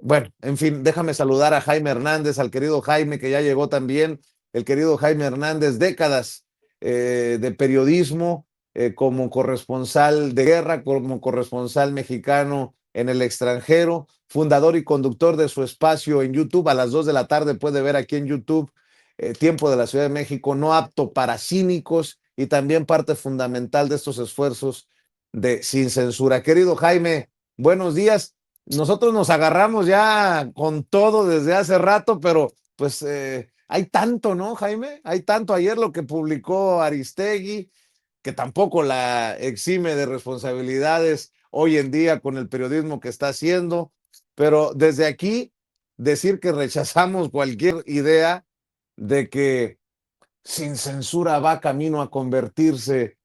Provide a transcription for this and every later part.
bueno, en fin, déjame saludar a Jaime Hernández, al querido Jaime que ya llegó también, el querido Jaime Hernández, décadas de periodismo como corresponsal de guerra, como corresponsal mexicano en el extranjero, fundador y conductor de su espacio en YouTube. A las 2 de la tarde puede ver aquí en YouTube Tiempo de la Ciudad de México, no apto para cínicos, y también parte fundamental de estos esfuerzos de Sin Censura. Querido Jaime, buenos días. Nosotros nos agarramos ya con todo desde hace rato, pero pues hay tanto, ¿no, Jaime? Hay tanto. Ayer lo que publicó Aristegui, que tampoco la exime de responsabilidades hoy en día con el periodismo que está haciendo, pero desde aquí decir que rechazamos cualquier idea de que Sin Censura va camino a convertirse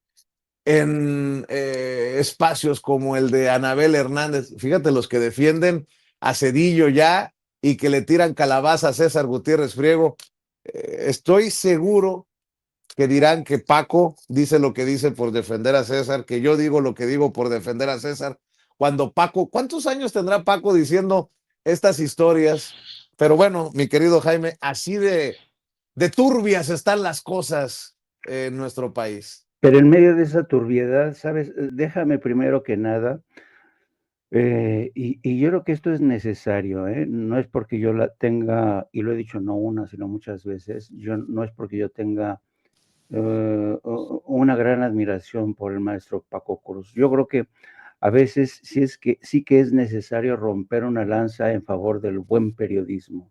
en espacios como el de Anabel Hernández. Fíjate los que defienden a Cedillo ya y que le tiran calabaza a César Gutiérrez Friego. Estoy seguro que dirán que Paco dice lo que dice por defender a César, que yo digo lo que digo por defender a César. Cuando Paco, ¿cuántos años tendrá Paco diciendo estas historias? Pero bueno, mi querido Jaime, así de turbias están las cosas en nuestro país. Pero en medio de esa turbiedad, ¿sabes? Déjame primero que nada, y yo creo que esto es necesario, ¿eh? No es porque yo la tenga, y lo he dicho no una, sino muchas veces, no es porque yo tenga una gran admiración por el maestro Paco Cruz. Yo creo que a veces sí que es necesario romper una lanza en favor del buen periodismo,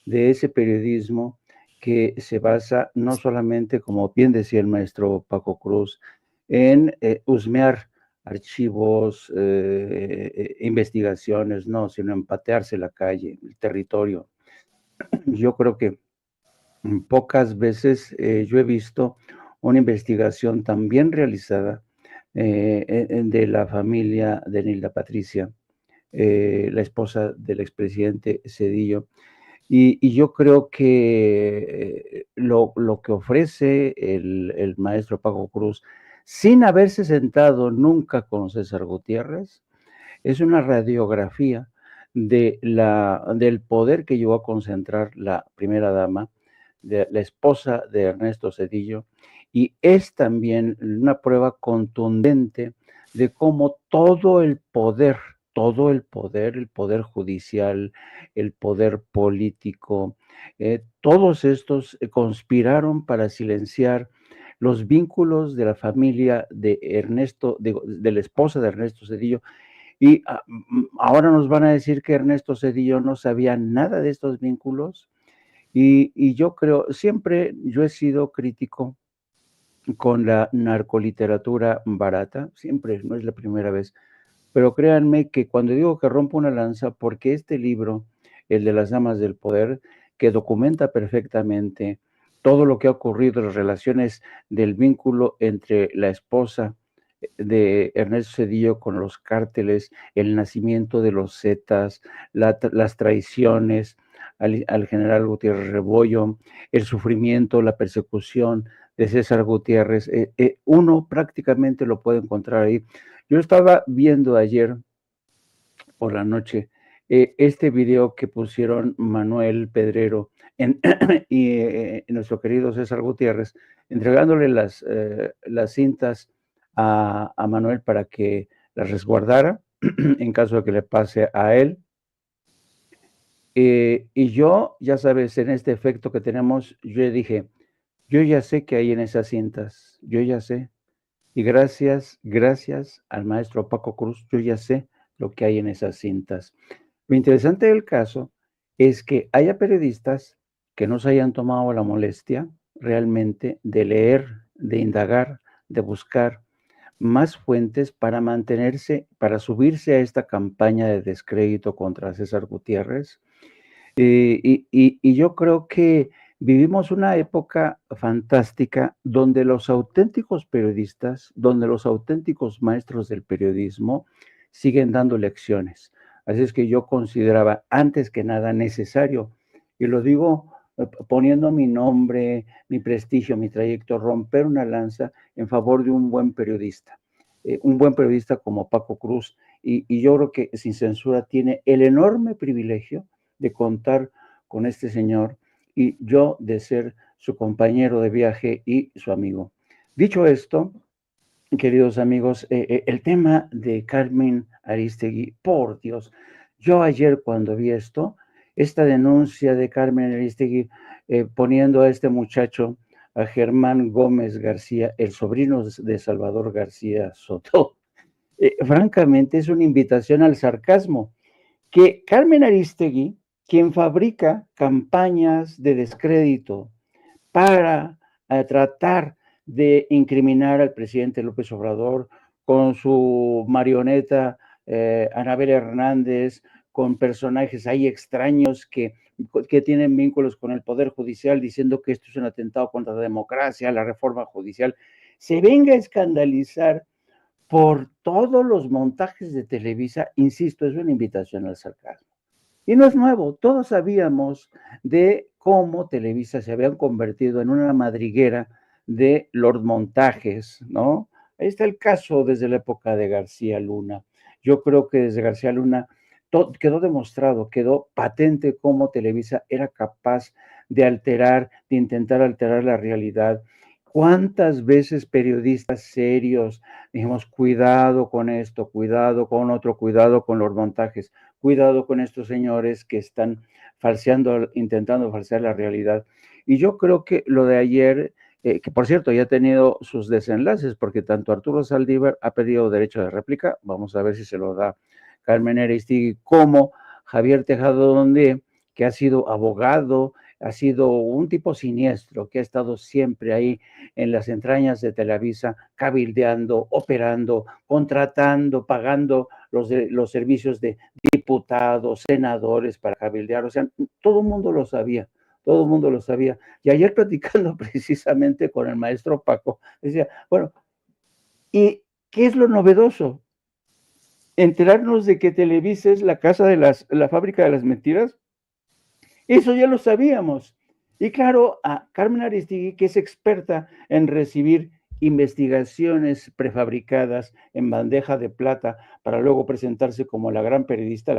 de ese periodismo que se basa no solamente, como bien decía el maestro Paco Cruz, en husmear archivos, investigaciones, no, sino en patearse la calle, el territorio. Yo creo que pocas veces yo he visto una investigación tan bien realizada de la familia de Nilda Patricia, la esposa del expresidente Cedillo. Y yo creo que lo que ofrece el maestro Paco Cruz, sin haberse sentado nunca con César Gutiérrez, es una radiografía del poder que llegó a concentrar la primera dama, de la esposa de Ernesto Cedillo, y es también una prueba contundente de cómo el poder judicial, el poder político, todos estos conspiraron para silenciar los vínculos de la familia de Ernesto, de la esposa de Ernesto Cedillo, y ahora nos van a decir que Ernesto Cedillo no sabía nada de estos vínculos. Y yo creo, siempre yo he sido crítico con la narcoliteratura barata, siempre, no es la primera vez, pero créanme que cuando digo que rompo una lanza, porque este libro, el de las damas del poder, que documenta perfectamente todo lo que ha ocurrido, las relaciones del vínculo entre la esposa de Ernesto Cedillo con los cárteles, el nacimiento de los Zetas, las traiciones al general Gutiérrez Rebollo, el sufrimiento, la persecución de César Gutiérrez, uno prácticamente lo puede encontrar ahí. Yo estaba viendo ayer por la noche este video que pusieron Manuel Pedrero y nuestro querido César Gutiérrez, entregándole las cintas a Manuel para que las resguardara en caso de que le pase a él. Y yo, ya sabes, en este efecto que tenemos, yo dije, yo ya sé que hay en esas cintas, yo ya sé. Y gracias al maestro Paco Cruz, yo ya sé lo que hay en esas cintas. Lo interesante del caso es que haya periodistas que no se hayan tomado la molestia realmente de leer, de indagar, de buscar más fuentes para mantenerse, para subirse a esta campaña de descrédito contra César Gutiérrez. Y yo creo que vivimos una época fantástica donde los auténticos periodistas, donde los auténticos maestros del periodismo siguen dando lecciones. Así es que yo consideraba antes que nada necesario, y lo digo poniendo mi nombre, mi prestigio, mi trayecto, romper una lanza en favor de un buen periodista como Paco Cruz, y yo creo que Sin Censura tiene el enorme privilegio de contar con este señor y yo de ser su compañero de viaje y su amigo. Dicho esto, queridos amigos, el tema de Carmen Aristegui, por Dios, yo ayer cuando vi esto, esta denuncia de Carmen Aristegui poniendo a este muchacho, a Germán Gómez García, el sobrino de Salvador García Soto, francamente es una invitación al sarcasmo, que Carmen Aristegui, quien fabrica campañas de descrédito para tratar de incriminar al presidente López Obrador con su marioneta Anabel Hernández, con personajes ahí extraños que tienen vínculos con el Poder Judicial, diciendo que esto es un atentado contra la democracia, la reforma judicial, se venga a escandalizar por todos los montajes de Televisa, insisto, es una invitación al sarcasmo. Y no es nuevo, todos sabíamos de cómo Televisa se habían convertido en una madriguera de Lord Montajes, ¿no? Ahí está el caso desde la época de García Luna. Yo creo que desde García Luna quedó demostrado, quedó patente cómo Televisa era capaz de alterar, de intentar alterar la realidad. ¿Cuántas veces periodistas serios dijimos, cuidado con esto, cuidado con otro, cuidado con los montajes, cuidado con estos señores que están falseando, intentando falsear la realidad? Y yo creo que lo de ayer, que por cierto ya ha tenido sus desenlaces, porque tanto Arturo Saldívar ha pedido derecho de réplica, vamos a ver si se lo da Carmen Aristegui, como Javier Tejado Donde, que ha sido abogado, ha sido un tipo siniestro, que ha estado siempre ahí en las entrañas de Televisa, cabildeando, operando, contratando, pagando los servicios de diputados, senadores para cabildear. O sea, todo el mundo lo sabía. Todo el mundo lo sabía. Y ayer platicando precisamente con el maestro Paco, decía, bueno, ¿y qué es lo novedoso? Enterarnos de que Televisa es la casa de la fábrica de las mentiras. Eso ya lo sabíamos. Y claro, a Carmen Aristegui, que es experta en recibir investigaciones prefabricadas en bandeja de plata para luego presentarse como la gran periodista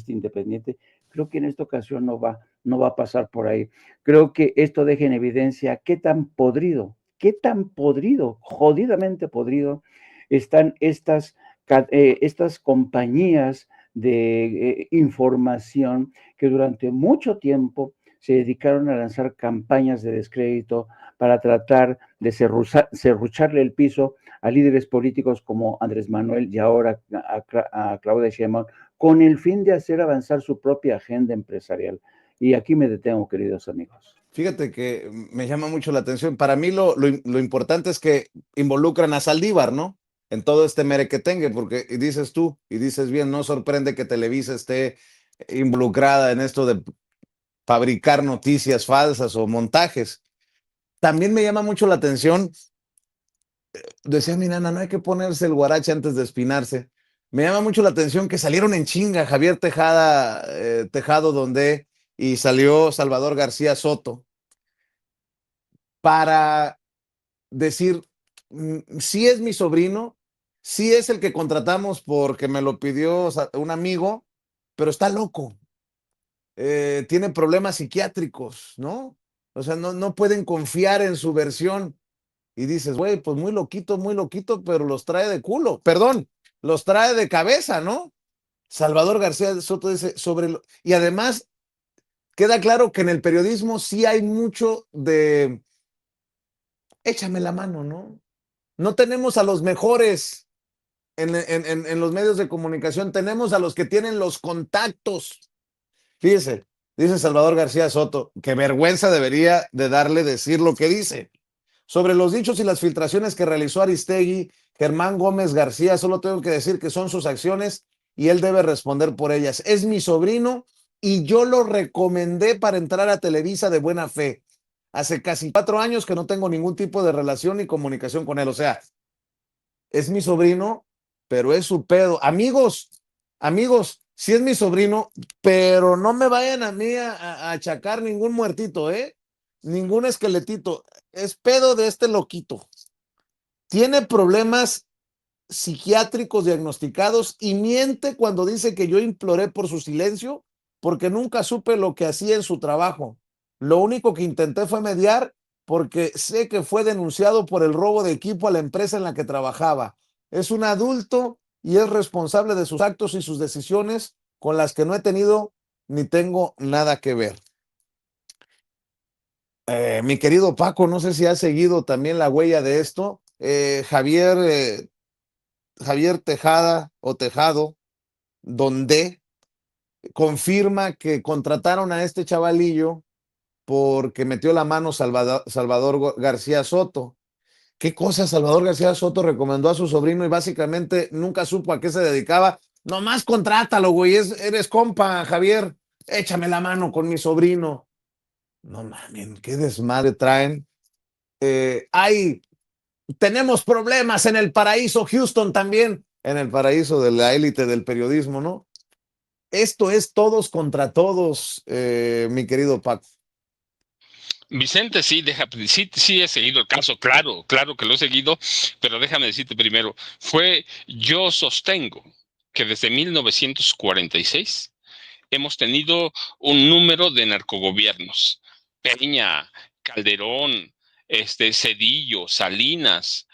independiente, creo que en esta ocasión no va a pasar por ahí. Creo que esto deja en evidencia qué tan podrido, jodidamente podrido, están estas compañías de información que durante mucho tiempo se dedicaron a lanzar campañas de descrédito para tratar de serrucharle el piso a líderes políticos como Andrés Manuel y ahora a Claudia Sheinbaum, con el fin de hacer avanzar su propia agenda empresarial. Y aquí me detengo, queridos amigos. Fíjate que me llama mucho la atención. Para mí lo importante es que involucran a Saldívar, ¿no? En todo este merequetengue, porque y dices tú, y dices bien, no sorprende que Televisa esté involucrada en esto de fabricar noticias falsas o montajes. También me llama mucho la atención, decía mi nana, no hay que ponerse el guarache antes de espinarse. Me llama mucho la atención que salieron en chinga Javier Tejado Donde y salió Salvador García Soto para decir, sí es mi sobrino, sí es el que contratamos porque me lo pidió un amigo, pero está loco, tiene problemas psiquiátricos, ¿no? O sea, no pueden confiar en su versión. Y dices, güey, pues muy loquito, pero los trae de culo, perdón, los trae de cabeza, ¿no? Salvador García Soto dice y además queda claro que en el periodismo sí hay mucho de échame la mano, ¿no? No tenemos a los mejores en los medios de comunicación, tenemos a los que tienen los contactos. Fíjese, dice Salvador García Soto, que vergüenza debería de darle decir lo que dice. Sobre los dichos y las filtraciones que realizó Aristegui, Germán Gómez García, solo tengo que decir que son sus acciones y él debe responder por ellas. Es mi sobrino y yo lo recomendé para entrar a Televisa de buena fe. Hace casi 4 años que no tengo ningún tipo de relación ni comunicación con él. O sea, es mi sobrino, pero es su pedo. Amigos, sí es mi sobrino, pero no me vayan a mí a achacar ningún muertito, ¿eh? Ningún esqueletito. Es pedo de este loquito. Tiene problemas psiquiátricos diagnosticados y miente cuando dice que yo imploré por su silencio porque nunca supe lo que hacía en su trabajo. Lo único que intenté fue mediar porque sé que fue denunciado por el robo de equipo a la empresa en la que trabajaba. Es un adulto y es responsable de sus actos y sus decisiones con las que no he tenido ni tengo nada que ver. Mi querido Paco, no sé si has seguido también la huella de esto. Javier Tejada o Tejado, donde confirma que contrataron a este chavalillo porque metió la mano Salvador García Soto. ¿Qué cosa Salvador García Soto recomendó a su sobrino y básicamente nunca supo a qué se dedicaba? Nomás contrátalo, güey, eres compa, Javier, échame la mano con mi sobrino. No mames, qué desmadre traen. Hay Tenemos problemas en el paraíso, Houston también, en el paraíso de la élite del periodismo, ¿no? Esto es todos contra todos, mi querido Paco. Vicente, sí he seguido el caso, claro que lo he seguido, pero déjame decirte primero, yo sostengo que desde 1946 hemos tenido un número de narcogobiernos. Peña, Calderón, Cedillo, Salinas,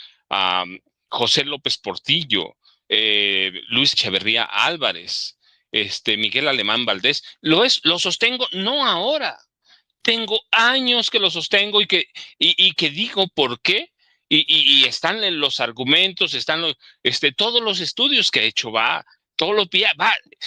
José López Portillo, Luis Echeverría Álvarez, Miguel Alemán Valdés. Lo sostengo no ahora. Tengo años que lo sostengo y que digo por qué. Y están en los argumentos, todos los estudios que he hecho, todos los días,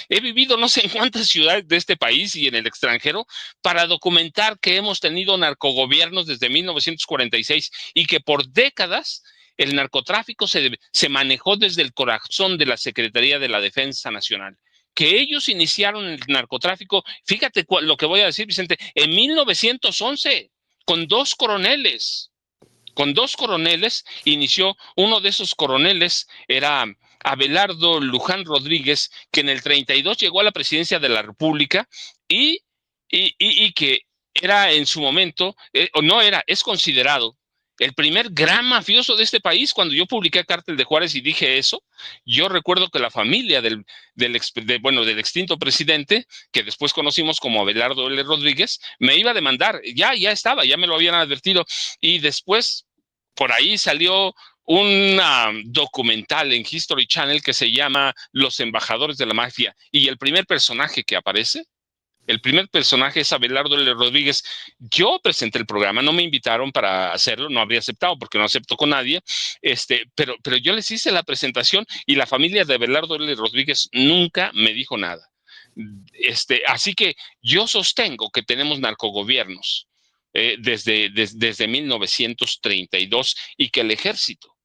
he vivido no sé en cuántas ciudades de este país y en el extranjero para documentar que hemos tenido narcogobiernos desde 1946 y que por décadas el narcotráfico se manejó desde el corazón de la Secretaría de la Defensa Nacional. Que ellos iniciaron el narcotráfico, fíjate lo que voy a decir, Vicente, en 1911, con dos coroneles. Con dos coroneles inició, uno de esos coroneles era Abelardo Luján Rodríguez, que en el 32 llegó a la presidencia de la República y que era en su momento, o no era, es considerado el primer gran mafioso de este país. Cuando yo publiqué Cártel de Juárez y dije eso, yo recuerdo que la familia del extinto presidente, que después conocimos como Abelardo L. Rodríguez, me iba a demandar. Ya me lo habían advertido. Y después, por ahí salió un documental en History Channel que se llama Los Embajadores de la Mafia. Y el primer personaje que aparece, es Abelardo L. Rodríguez. Yo presenté el programa, no me invitaron para hacerlo, no habría aceptado porque no acepto con nadie, pero yo les hice la presentación y la familia de Abelardo L. Rodríguez nunca me dijo nada. Así que yo sostengo que tenemos narcogobiernos desde 1932 y que el ejército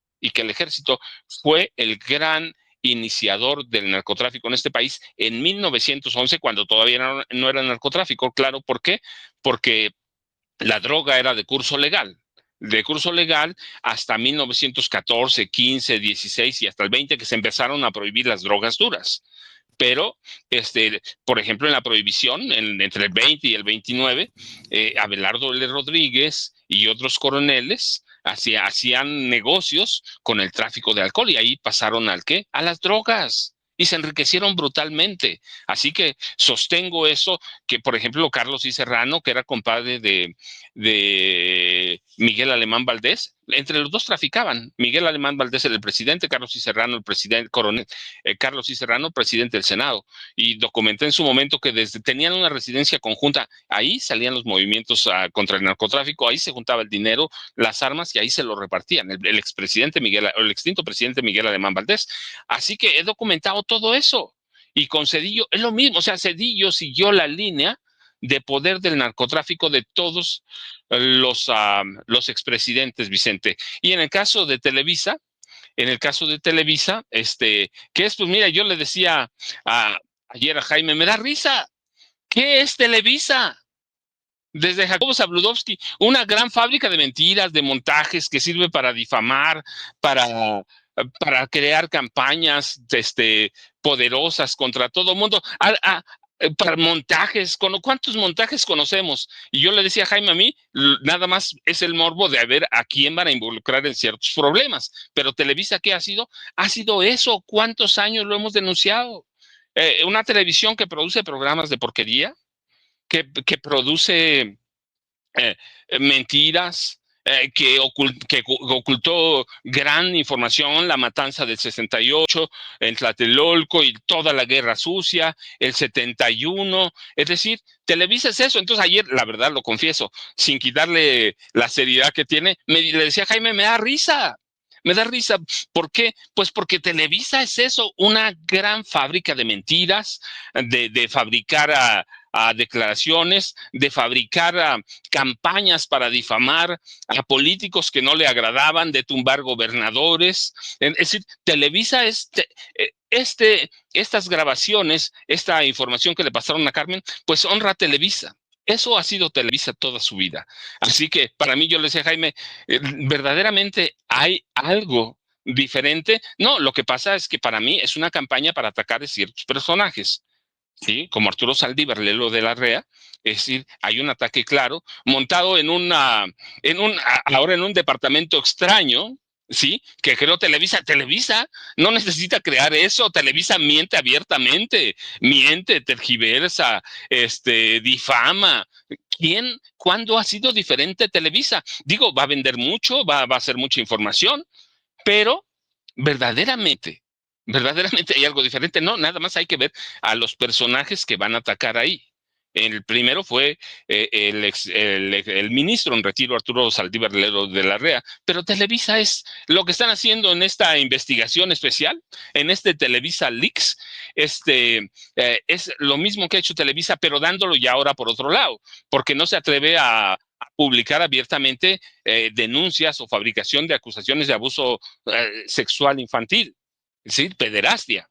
fue el gran iniciador del narcotráfico en este país en 1911, cuando todavía no era narcotráfico. Claro, ¿por qué? Porque la droga era de curso legal hasta 1914, 15, 16 y hasta el 20, que se empezaron a prohibir las drogas duras. Pero, por ejemplo, en la prohibición, entre el 20 y el 29, Abelardo L. Rodríguez y otros coroneles hacían negocios con el tráfico de alcohol y ahí pasaron ¿al qué? A las drogas. Y se enriquecieron brutalmente. Así que sostengo eso, que por ejemplo Carlos I. Serrano, que era compadre de Miguel Alemán Valdés, entre los dos traficaban. Miguel Alemán Valdés era el presidente, Carlos I. Serrano, el presidente, coronel, Carlos I. Serrano, presidente del Senado. Y documenté en su momento que tenían una residencia conjunta. Ahí salían los movimientos contra el narcotráfico, ahí se juntaba el dinero, las armas y ahí se lo repartían. El extinto presidente Miguel Alemán Valdés. Así que he documentado todo eso. Y con Cedillo es lo mismo. O sea, Cedillo siguió la línea de poder del narcotráfico de todos los expresidentes, Vicente. Y en el caso de Televisa, que es, pues mira, yo le decía ayer a Jaime, me da risa. ¿Qué es Televisa? Desde Jacobo Zabludovsky, una gran fábrica de mentiras, de montajes que sirve para difamar, para crear campañas poderosas contra todo el mundo. para montajes, ¿cuántos montajes conocemos? Y yo le decía a Jaime, a mí nada más es el morbo de ver a quién van a involucrar en ciertos problemas, pero Televisa, ¿qué ha sido? Ha sido eso. ¿Cuántos años lo hemos denunciado? Una televisión que produce programas de porquería, que produce eh, mentiras, que ocultó gran información, la matanza del 68, en Tlatelolco y toda la guerra sucia, el 71, es decir, Televisa es eso. Entonces ayer, la verdad, lo confieso, sin quitarle la seriedad que tiene, le decía a Jaime, me da risa. Me da risa. ¿Por qué? Pues porque Televisa es eso, una gran fábrica de mentiras, de fabricar a declaraciones, de fabricar campañas para difamar a políticos que no le agradaban, de tumbar gobernadores. Es decir, Televisa estas grabaciones, esta información que le pasaron a Carmen, pues honra a Televisa. Eso ha sido Televisa toda su vida. Así que para mí, yo le decía a Jaime, verdaderamente hay algo diferente. No, lo que pasa es que para mí es una campaña para atacar a ciertos personajes. ¿Sí? Como Arturo Saldívar, Lelo de la Rea, es decir, hay un ataque claro, montado ahora en un departamento extraño, ¿sí? Que creó Televisa. Televisa no necesita crear eso. Televisa miente abiertamente, miente, tergiversa, difama. ¿Cuándo ha sido diferente Televisa? Digo, va a vender mucho, va a hacer mucha información, pero verdaderamente, verdaderamente hay algo diferente. No, nada más hay que ver a los personajes que van a atacar ahí. El primero fue el ministro en retiro, Arturo Saldívar Lero de la Rea, pero Televisa es lo que están haciendo en esta investigación especial, en este Televisa Leaks, es lo mismo que ha hecho Televisa, pero dándolo ya ahora por otro lado, porque no se atreve a publicar abiertamente denuncias o fabricación de acusaciones de abuso sexual infantil, ¿sí? Pederastia.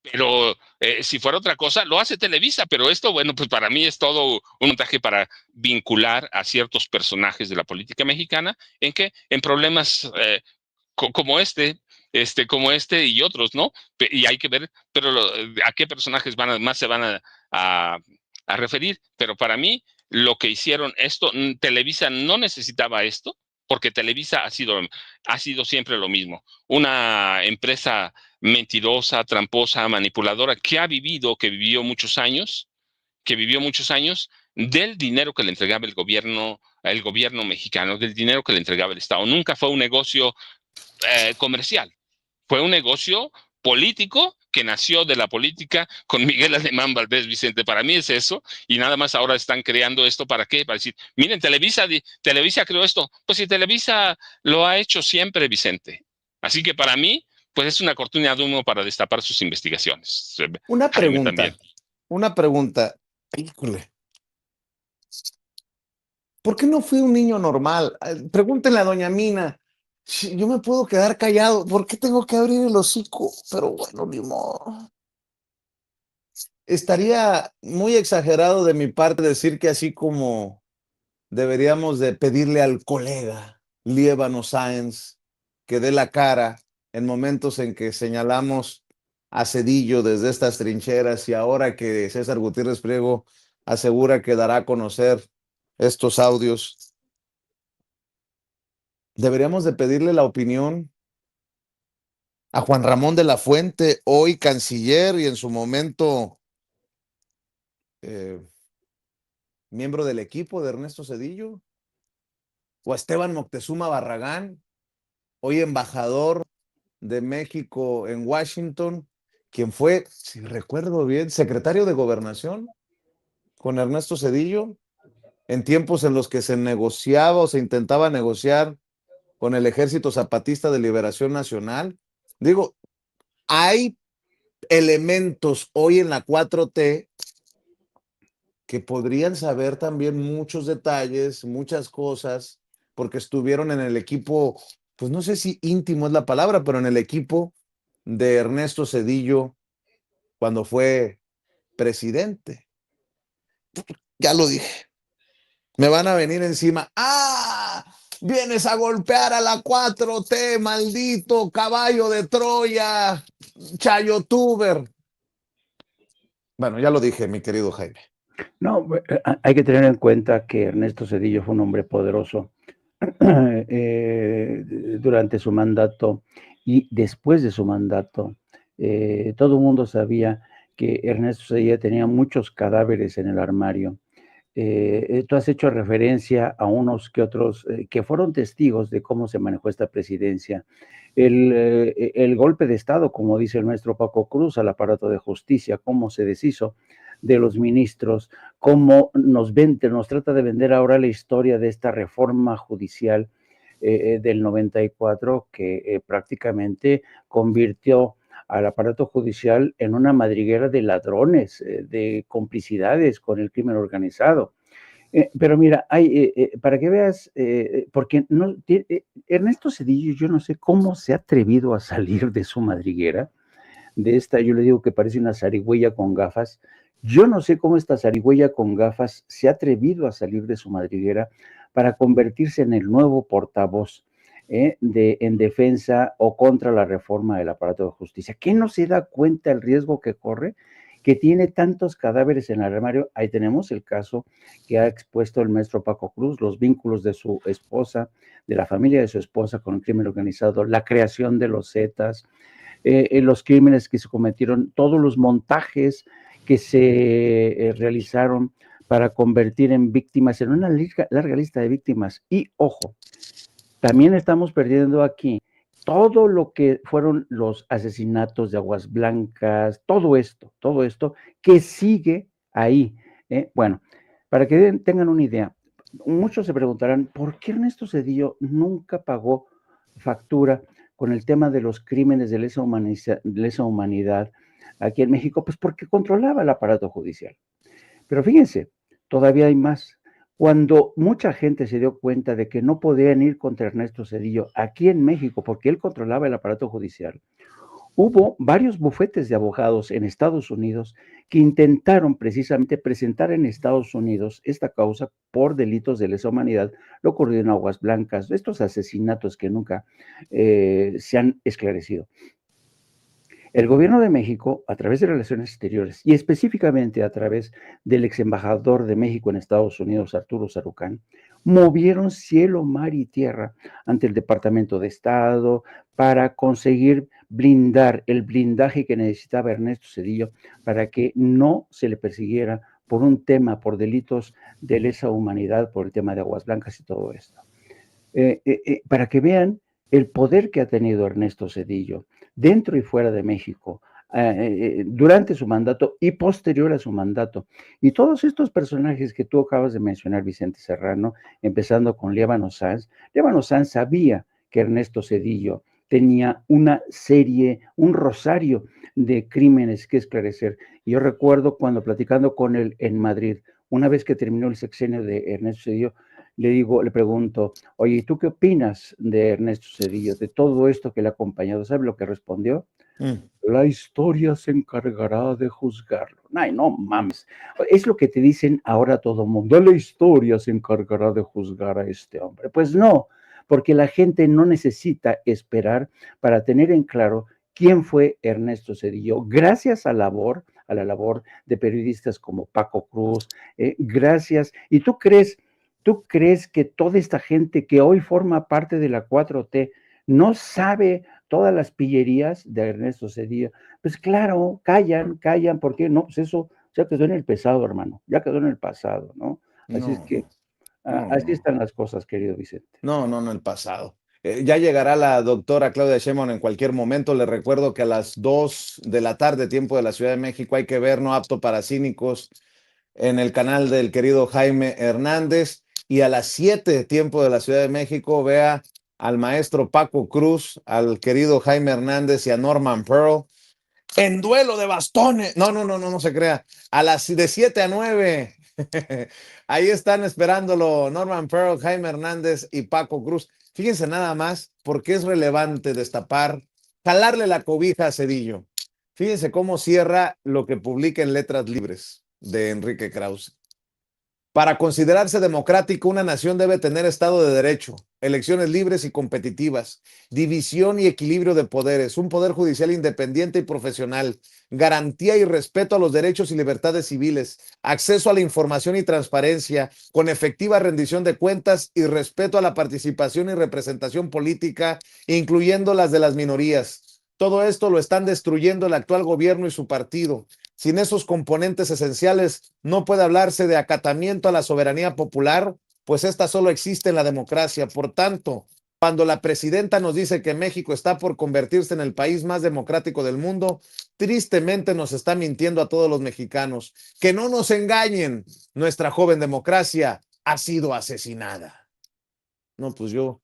Pero si fuera otra cosa, lo hace Televisa, pero esto, bueno, pues para mí es todo un montaje para vincular a ciertos personajes de la política mexicana en problemas como como este y otros, ¿no? Y hay que ver, pero a qué personajes más se van a referir. Pero para mí, lo que hicieron Televisa no necesitaba esto, porque Televisa ha sido siempre lo mismo. Una empresa mentirosa, tramposa, manipuladora, que vivió muchos años del dinero que le entregaba el gobierno mexicano, del dinero que le entregaba el Estado. Nunca fue un negocio comercial. Fue un negocio político que nació de la política con Miguel Alemán Valdés, Vicente. Para mí es eso, y nada más ahora están creando esto. ¿Para qué? Para decir, miren, Televisa creó esto. Pues si Televisa lo ha hecho siempre, Vicente. Así que para mí, pues es una cortina de humo para destapar sus investigaciones. Una Jaime también. pregunta. Híjole. ¿Por qué no fui un niño normal? Pregúntenle a doña Mina. Yo me puedo quedar callado. ¿Por qué tengo que abrir el hocico? Pero bueno, ni modo. Estaría muy exagerado de mi parte decir que así como deberíamos de pedirle al colega Líbano Sáenz que dé la cara en momentos en que señalamos a Zedillo desde estas trincheras, y ahora que César Gutiérrez Priego asegura que dará a conocer estos audios, deberíamos de pedirle la opinión a Juan Ramón de la Fuente, hoy canciller y en su momento eh, miembro del equipo de Ernesto Zedillo, o a Esteban Moctezuma Barragán, hoy embajador de México en Washington, quien fue, si recuerdo bien, secretario de Gobernación con Ernesto Zedillo, en tiempos en los que se negociaba o se intentaba negociar con el Ejército Zapatista de Liberación Nacional. Digo, hay elementos hoy en la 4T que podrían saber también muchos detalles, muchas cosas, porque estuvieron en el equipo, pues no sé si íntimo es la palabra, pero en el equipo de Ernesto Zedillo cuando fue presidente. Ya lo dije. Me van a venir encima. ¡Ah! Vienes a golpear a la 4T, maldito caballo de Troya, chayotuber. Bueno, ya lo dije, mi querido Jaime. No, hay que tener en cuenta que Ernesto Zedillo fue un hombre poderoso durante su mandato y después de su mandato. Todo el mundo sabía que Ernesto Zedillo tenía muchos cadáveres en el armario. Tú has hecho referencia a unos que otros que fueron testigos de cómo se manejó esta presidencia. El golpe de Estado, como dice el maestro Paco Cruz, al aparato de justicia, cómo se deshizo de los ministros, cómo nos trata de vender ahora la historia de esta reforma judicial del 94 que prácticamente convirtió al aparato judicial en una madriguera de ladrones, de complicidades con el crimen organizado. Pero mira, para que veas, porque no, Ernesto Zedillo, yo no sé cómo se ha atrevido a salir de su madriguera, de esta, yo le digo que parece una zarigüeya con gafas. Yo no sé cómo esta zarigüeya con gafas se ha atrevido a salir de su madriguera para convertirse en el nuevo portavoz en defensa o contra la reforma del aparato de justicia. ¿Qué no se da cuenta el riesgo que corre? Que tiene tantos cadáveres en el armario. Ahí tenemos el caso que ha expuesto el maestro Paco Cruz, los vínculos de su esposa, de la familia de su esposa con el crimen organizado, la creación de los Zetas, los crímenes que se cometieron, todos los montajes que se realizaron para convertir en víctimas, en una larga lista de víctimas. Y ojo, también estamos perdiendo aquí todo lo que fueron los asesinatos de Aguas Blancas, todo esto que sigue ahí. Bueno, para que tengan una idea, muchos se preguntarán, ¿por qué Ernesto Zedillo nunca pagó factura con el tema de los crímenes de lesa humanidad aquí en México? Pues porque controlaba el aparato judicial. Pero fíjense, todavía hay más. Cuando mucha gente se dio cuenta de que no podían ir contra Ernesto Zedillo aquí en México porque él controlaba el aparato judicial, hubo varios bufetes de abogados en Estados Unidos que intentaron precisamente presentar en Estados Unidos esta causa por delitos de lesa humanidad, lo ocurrido en Aguas Blancas, estos asesinatos que nunca se han esclarecido. El gobierno de México, a través de Relaciones Exteriores y específicamente a través del ex embajador de México en Estados Unidos, Arturo Sarucán, movieron cielo, mar y tierra ante el Departamento de Estado para conseguir blindar el blindaje que necesitaba Ernesto Zedillo para que no se le persiguiera por un tema, por delitos de lesa humanidad, por el tema de Aguas Blancas y todo esto. Para que vean el poder que ha tenido Ernesto Zedillo dentro y fuera de México, durante su mandato y posterior a su mandato. Y todos estos personajes que tú acabas de mencionar, Vicente Serrano, empezando con Líbano Sanz sabía que Ernesto Zedillo tenía una serie, un rosario de crímenes que esclarecer. Y yo recuerdo cuando platicando con él en Madrid, una vez que terminó el sexenio de Ernesto Zedillo, le pregunto, oye, ¿y tú qué opinas de Ernesto Zedillo, de todo esto que le ha acompañado? ¿Sabe lo que respondió? La historia se encargará de juzgarlo. Ay, no mames. Es lo que te dicen ahora todo el mundo. La historia se encargará de juzgar a este hombre. Pues no, porque la gente no necesita esperar para tener en claro quién fue Ernesto Zedillo, gracias a la labor de periodistas como Paco Cruz, gracias. ¿Y tú crees que toda esta gente que hoy forma parte de la 4T no sabe todas las pillerías de Ernesto Zedillo? Pues claro, callan, ¿por qué? No, pues eso ya quedó en el pasado, hermano, ya quedó en el pasado, ¿no? Así es que así están las cosas, querido Vicente. No, el pasado. Ya llegará la doctora Claudia Sheinbaum en cualquier momento. Le recuerdo que a las 2 de la tarde, tiempo de la Ciudad de México, hay que ver No Apto para Cínicos en el canal del querido Jaime Hernández. Y a las 7, tiempo de la Ciudad de México, vea al maestro Paco Cruz, al querido Jaime Hernández y a Norman Pearl en duelo de bastones. No se crea. A las de 7 a 9. Ahí están esperándolo Norman Pearl, Jaime Hernández y Paco Cruz. Fíjense nada más porque es relevante destapar, jalarle la cobija a Zedillo. Fíjense cómo cierra lo que publica en Letras Libres de Enrique Krause. Para considerarse democrático, una nación debe tener Estado de Derecho, elecciones libres y competitivas, división y equilibrio de poderes, un poder judicial independiente y profesional, garantía y respeto a los derechos y libertades civiles, acceso a la información y transparencia, con efectiva rendición de cuentas y respeto a la participación y representación política, incluyendo las de las minorías. Todo esto lo están destruyendo el actual gobierno y su partido. Sin esos componentes esenciales, no puede hablarse de acatamiento a la soberanía popular, pues esta solo existe en la democracia. Por tanto, cuando la presidenta nos dice que México está por convertirse en el país más democrático del mundo, tristemente nos está mintiendo a todos los mexicanos. Que no nos engañen, nuestra joven democracia ha sido asesinada. No, pues yo,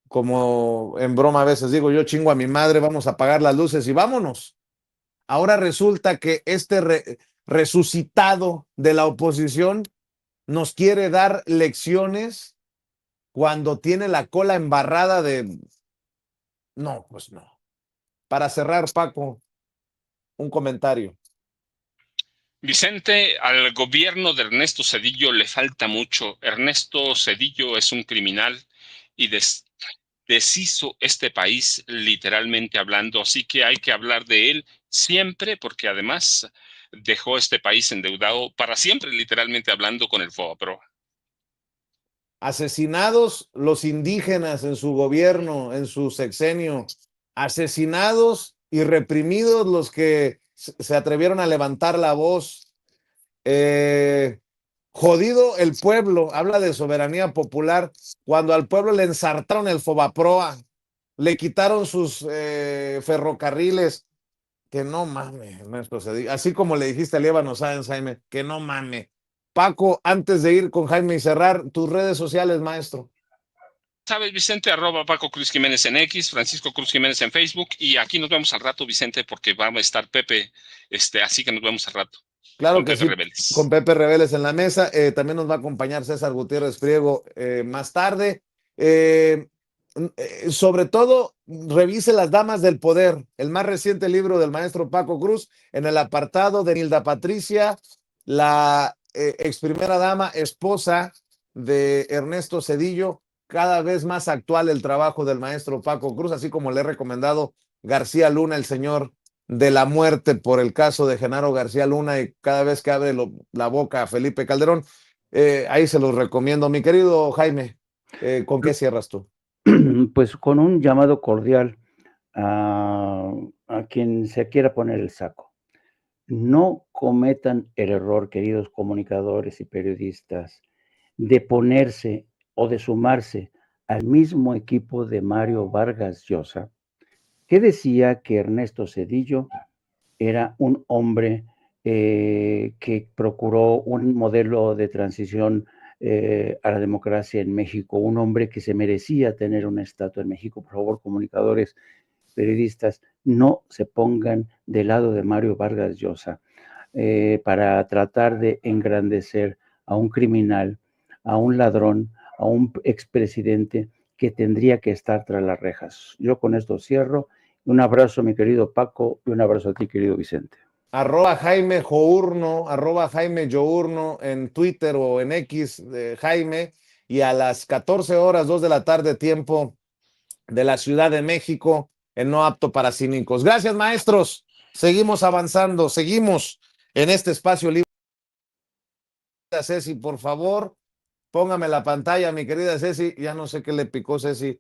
como en broma a veces digo, yo chingo a mi madre, vamos a apagar las luces y vámonos. Ahora resulta que este resucitado de la oposición nos quiere dar lecciones cuando tiene la cola embarrada de... No, pues no. Para cerrar, Paco, un comentario. Vicente, al gobierno de Ernesto Zedillo le falta mucho. Ernesto Zedillo es un criminal y deshizo este país literalmente hablando, así que hay que hablar de él siempre porque además dejó este país endeudado para siempre, literalmente hablando, con el FOBAPROA. Asesinados los indígenas en su gobierno, en su sexenio, asesinados y reprimidos los que se atrevieron a levantar la voz. Jodido el pueblo, habla de soberanía popular, cuando al pueblo le ensartaron el FOBAPROA, le quitaron sus ferrocarriles, que no mames, así como le dijiste a Líbano Sáenz, Jaime, que no mames. Paco, antes de ir con Jaime y cerrar, tus redes sociales, maestro. Sabes, Vicente, @ Paco Cruz Jiménez en X, Francisco Cruz Jiménez en Facebook, y aquí nos vemos al rato, Vicente, porque va a estar Pepe, así que nos vemos al rato. Claro Con que Pepe sí, Rebeles. con Pepe Rebeles en la mesa. También nos va a acompañar César Gutiérrez Priego más tarde. Sobre todo, revise Las Damas del Poder, el más reciente libro del maestro Paco Cruz, en el apartado de Nilda Patricia, la ex primera dama, esposa de Ernesto Zedillo. Cada vez más actual el trabajo del maestro Paco Cruz, así como le he recomendado García Luna, el señor de la muerte por el caso de Genaro García Luna, y cada vez que abre la boca a Felipe Calderón, ahí se los recomiendo. Mi querido Jaime, ¿con qué cierras tú? Pues con un llamado cordial a quien se quiera poner el saco. No cometan el error, queridos comunicadores y periodistas, de ponerse o de sumarse al mismo equipo de Mario Vargas Llosa, que decía que Ernesto Zedillo era un hombre que procuró un modelo de transición a la democracia en México, un hombre que se merecía tener una estatua en México. Por favor, comunicadores, periodistas, no se pongan del lado de Mario Vargas Llosa para tratar de engrandecer a un criminal, a un ladrón, a un expresidente que tendría que estar tras las rejas. Yo con esto cierro. Un abrazo, mi querido Paco, y un abrazo a ti, querido Vicente. @Jaime Journo, @Jaime Journo en Twitter o en X, Jaime, y a las 14 horas, 2 de la tarde, tiempo de la Ciudad de México, en No Apto para Cínicos. Gracias, maestros. Seguimos avanzando, seguimos en este espacio libre. Ceci, por favor, póngame la pantalla, mi querida Ceci. Ya no sé qué le picó Ceci.